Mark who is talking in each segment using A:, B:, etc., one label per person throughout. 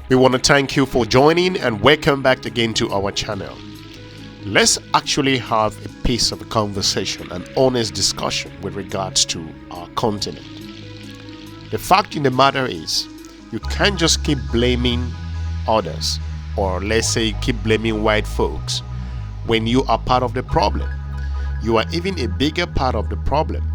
A: We want to thank you for joining and welcome back again to our channel. Let's actually have a piece of a conversation, an honest discussion with regards to our continent. The fact in the matter is, you can't just keep blaming others, or let's say keep blaming white folks, when you are part of the problem. You are even a bigger part of the problem.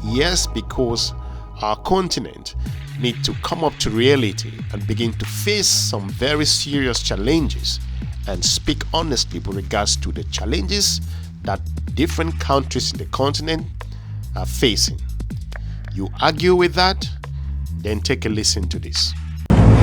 A: Yes, because our continent needs to come up to reality and begin to face some very serious challenges and speak honestly with regards to the challenges that different countries in the continent are facing. You argue with that? Then take a listen to this.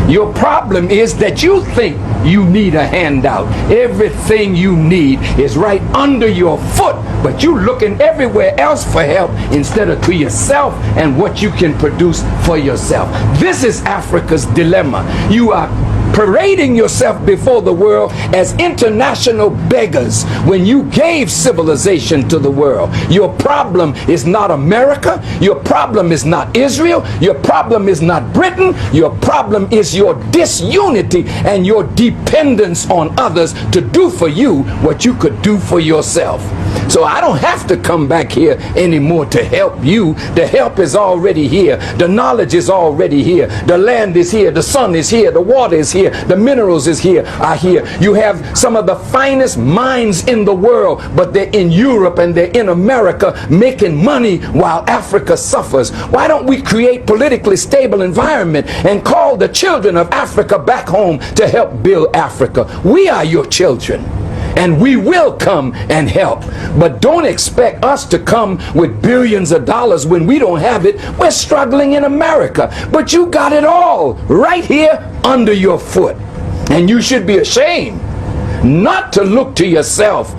B: Your problem is that you think you need a handout. Everything you need is right under your foot, but you're looking everywhere else for help instead of to yourself and what you can produce for yourself. This is Africa's dilemma. You are parading yourself before the world as international beggars when you gave civilization to the world. Your problem is not America. Your problem is not Israel. Your problem is not Britain. Your problem is your disunity and your dependence on others to do for you what you could do for yourself. So I don't have to come back here anymore to help you. The help is already here. The knowledge is already here. The land is here. The sun is here. The water is here. The minerals are here. You have some of the finest minds in the world, but they're in Europe and they're in America making money while Africa suffers. Why don't we create politically stable environment and call the children of Africa back home to help build Africa? We are your children, and we will come and help. But don't expect us to come with billions of dollars when we don't have it. We're struggling in America, but you got it all right here under your foot. And you should be ashamed not to look to yourself,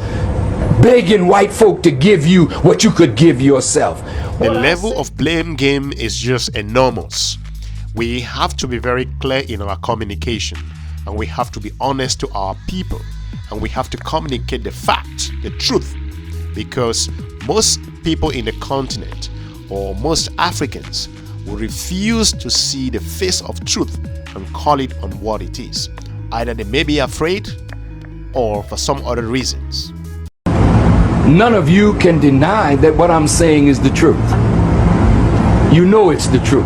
B: begging white folk to give you what you could give yourself.
A: The level of blame game is just enormous. We have to be very clear in our communication, and we have to be honest to our people. And we have to communicate the fact, the truth, because most people in the continent, or most Africans, will refuse to see the face of truth and call it on what it is. Either they may be afraid or for some other reasons.
B: None of you can deny that what I'm saying is the truth. You know it's the truth.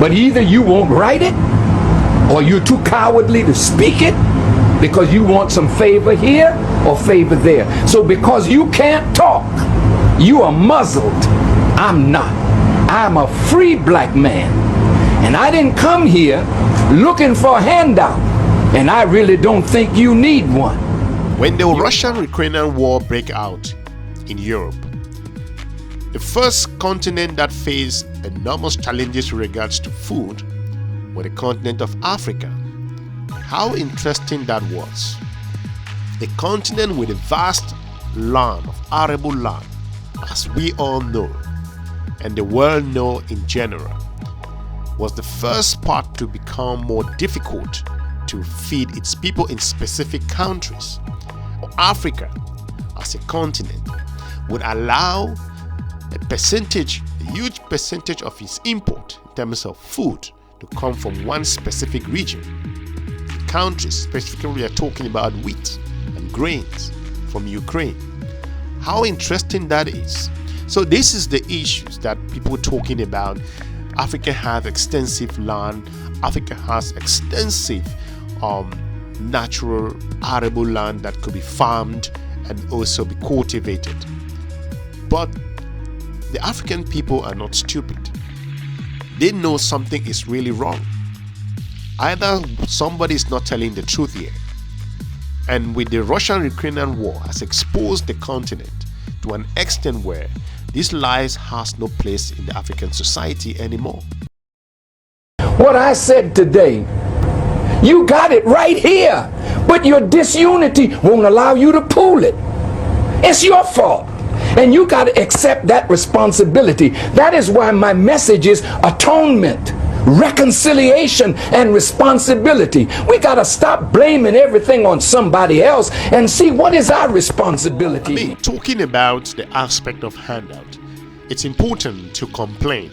B: But either you won't write it, or you're too cowardly to speak it, because you want some favor here or favor there. So because you can't talk, you are muzzled. I'm not. I'm a free black man. And I didn't come here looking for a handout. And I really don't think you need one.
A: When the Russian-Ukrainian war broke out in Europe, the first continent that faced enormous challenges with regards to food was the continent of Africa. How interesting that was. A continent with a vast land of arable land, as we all know, and the world know in general, was the first part to become more difficult to feed its people in specific countries. Africa, as a continent, would allow a huge percentage of its import in terms of food to come from one specific region. Countries, specifically we are talking about wheat and grains from Ukraine. How interesting that is. So this is the issues that people are talking about. Africa has extensive land. Africa has extensive natural arable land that could be farmed and also be cultivated. But the African people are not stupid. They know something is really wrong. Either somebody is not telling the truth here, and with the Russian-Ukrainian war has exposed the continent to an extent where this lies has no place in the African society anymore.
B: What I said today, you got it right here, but your disunity won't allow you to pull it. It's your fault. And you got to accept that responsibility. That is why my message is atonement, reconciliation, and responsibility. We got to stop blaming everything on somebody else and see what is our responsibility.
A: I mean, talking about the aspect of handout, it's important to complain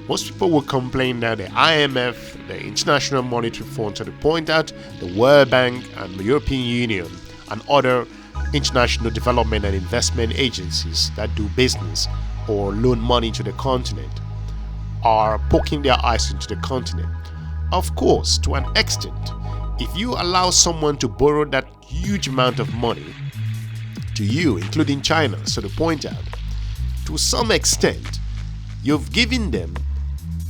A: Most people will complain that the IMF, the International Monetary Fund, to point out the World Bank and the European Union and other international development and investment agencies that do business or loan money to the continent are poking their eyes into the continent. Of course, to an extent, if you allow someone to borrow that huge amount of money to you, including China, so to point out, to some extent, you've given them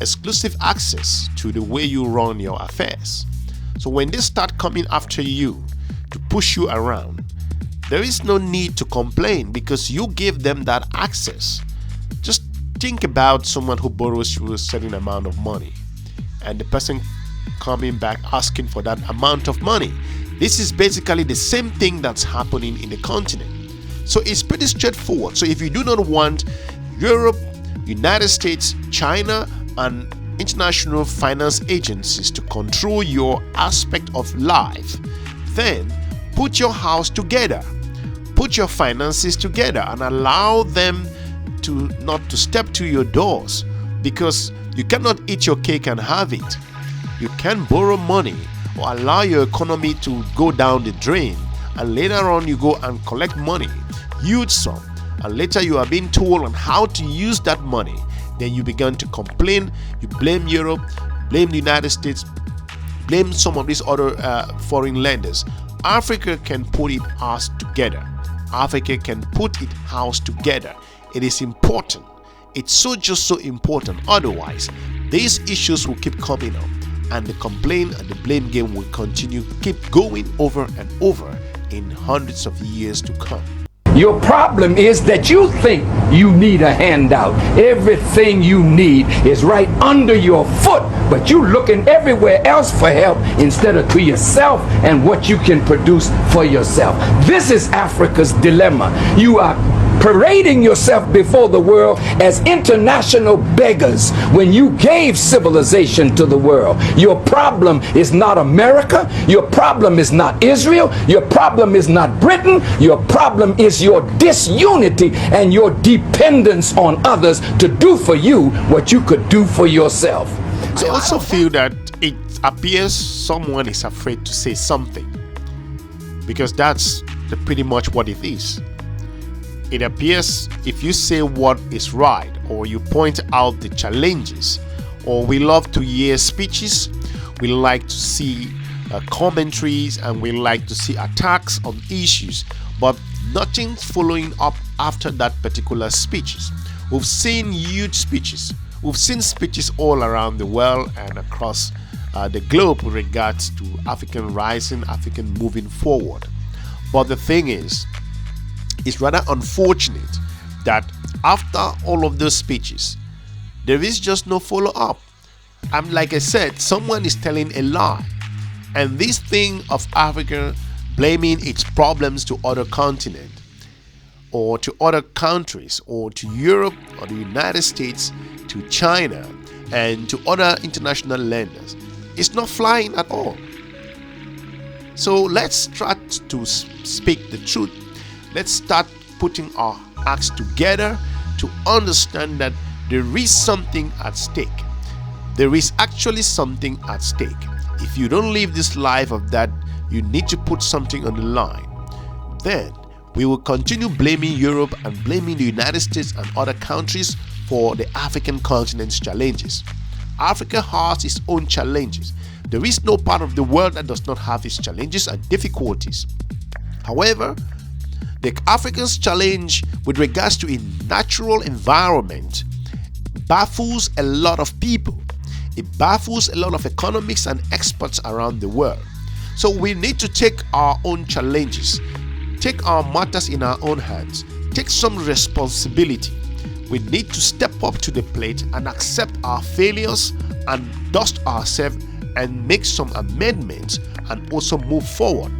A: exclusive access to the way you run your affairs. So when they start coming after you to push you around, there is no need to complain because you give them that access. Just think about someone who borrows you a certain amount of money and the person coming back asking for that amount of money. This is basically the same thing that's happening in the continent. So it's pretty straightforward. So if you do not want Europe, United States, China, and international finance agencies to control your aspect of life, then put your house together, put your finances together, and allow them to not to step to your doors, because you cannot eat your cake and have it. You can borrow money or allow your economy to go down the drain, and later on you go and collect money, huge sum, and later you are being told on how to use that money. Then you begin to complain, you blame Europe, blame the United States, blame some of these other foreign lenders. Africa can put its house together. Africa can put its house together. It is important. It's just so important. Otherwise, these issues will keep coming up, and the complaint and the blame game will continue, keep going over and over in hundreds of years to come.
B: Your problem is that you think you need a handout. Everything you need is right under your foot, but you're looking everywhere else for help instead of to yourself and what you can produce for yourself. This is Africa's dilemma. You are parading yourself before the world as international beggars when you gave civilization to the world. Your problem is not America. Your problem is not Israel. Your problem is not Britain. Your problem is your disunity and your dependence on others to do for you what you could do for yourself.
A: So I also feel that it appears someone is afraid to say something, because that's pretty much what it is. It appears if you say what is right, or you point out the challenges, or we love to hear speeches, we like to see commentaries, and we like to see attacks on issues, but nothing following up after that particular speeches. We've seen huge speeches. We've seen speeches all around the world and across the globe with regards to African rising, African moving forward. But the thing is, it's rather unfortunate that after all of those speeches, there is just no follow-up. And like I said, someone is telling a lie. And this thing of Africa blaming its problems to other continents, or to other countries, or to Europe, or the United States, to China, and to other international lenders, it's not flying at all. So let's try to speak the truth. Let's start putting our acts together to understand that there is something at stake. There is actually something at stake. If you don't live this life of that, you need to put something on the line. Then we will continue blaming Europe and blaming the United States and other countries for the African continent's challenges. Africa has its own challenges. There is no part of the world that does not have its challenges and difficulties. However, the Africans' challenge with regards to a natural environment baffles a lot of people. It baffles a lot of economists and experts around the world. So we need to take our own challenges, take our matters in our own hands, take some responsibility. We need to step up to the plate and accept our failures and dust ourselves and make some amendments and also move forward.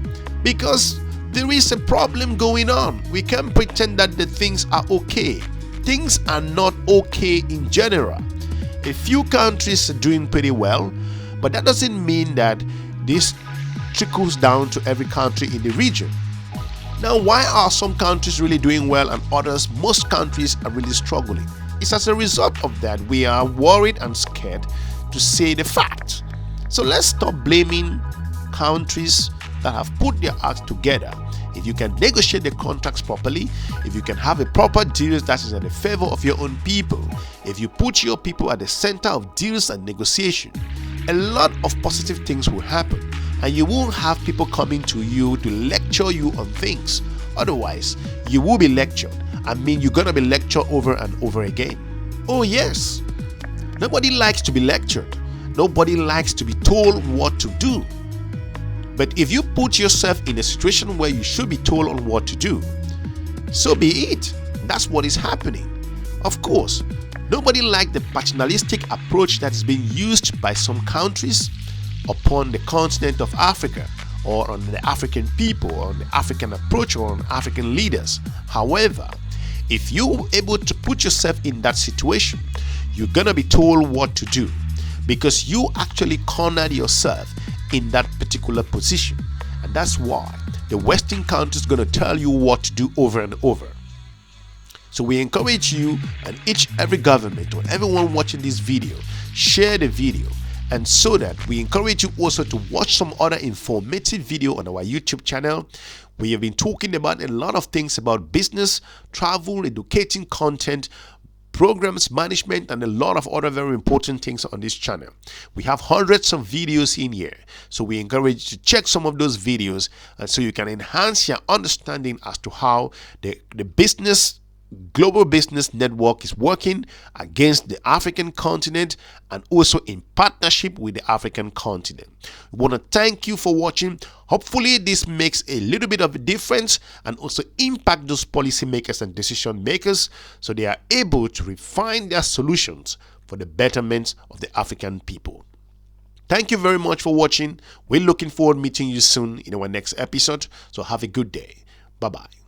A: Because there is a problem going on. We can't pretend that the things are okay. Things are not okay in general. A few countries are doing pretty well, but that doesn't mean that this trickles down to every country in the region. Now, why are some countries really doing well and others, most countries, are really struggling? it's as a result of that we are worried and scared to say the fact. So let's stop blaming countries that have put their acts together. If you can negotiate the contracts properly, if you can have a proper deal that is in the favor of your own people, if you put your people at the center of deals and negotiation, a lot of positive things will happen, and you won't have people coming to you to lecture you on things. Otherwise, you will be lectured. I mean, you're gonna be lectured over and over again. Oh yes, nobody likes to be lectured. Nobody likes to be told what to do. But if you put yourself in a situation where you should be told on what to do, so be it. That's what is happening. Of course, nobody likes the paternalistic approach that is being used by some countries upon the continent of Africa, or on the African people, or on the African approach, or on African leaders. However, if you're able to put yourself in that situation, you're gonna be told what to do, because you actually cornered yourself in that particular position. And that's why the Western countries are going to tell you what to do over and over. So we encourage you and every government or everyone watching this video, share the video, and so that we encourage you also to watch some other informative video on our YouTube channel. We have been talking about a lot of things about business, travel, educating content, programs management, and a lot of other very important things on this channel. We have hundreds of videos in here, so we encourage you to check some of those videos, and so you can enhance your understanding as to how the global business network is working against the African continent and also in partnership with the African continent. We want to thank you for watching. Hopefully this makes a little bit of a difference and also impact those policymakers and decision makers so they are able to refine their solutions for the betterment of the African people. Thank you very much for watching. We're looking forward to meeting you soon in our next episode. So have a good day. Bye-bye.